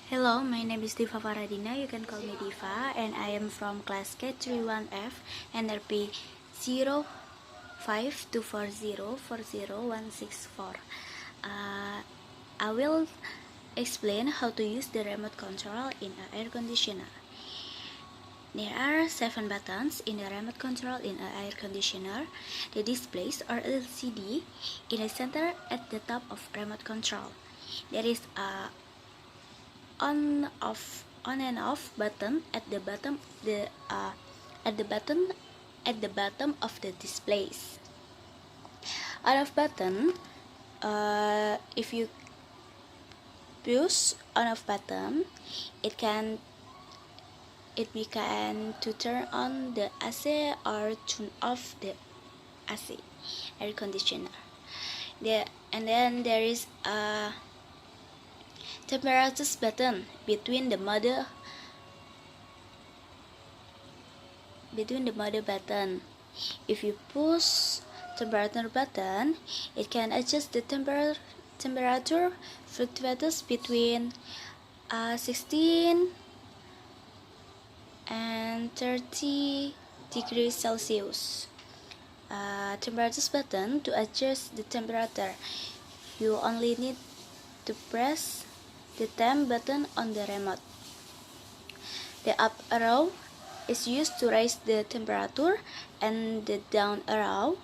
Hello, my name is Difa Fara Dina. You can call me Difa, and I am from class K31F, NRP 0524040164. I will explain how to use the remote control in an air conditioner. There are 7 buttons in the remote control in an air conditioner. The displays or LCD in the center at the top of remote control. There is a on and off button at the bottom of the displays. On off button, if you push on off button, it can to turn on the AC or turn off the AC air conditioner. And then there is a temperature button between the mother button. If you push temperature button, it can adjust the temperature fluctuates between 16 and 30 degrees Celsius. Temperature button to adjust the temperature. You only need to press the temp button on the remote. The up arrow is used to raise the temperature, and the down arrow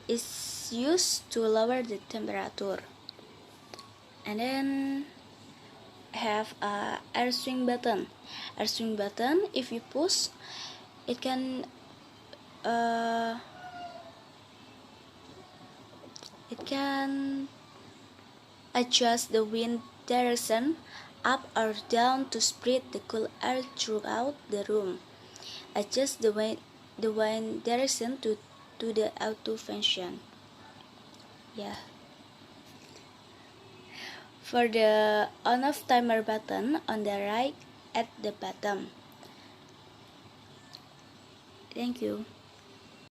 is used to lower the temperature. And then have a air swing button. Air swing button, if you push, it can adjust the wind direction up or down to spread the cool air throughout the room. Adjust the wind direction to the auto function. Yeah. For the on-off timer button on the right at the bottom. Thank you.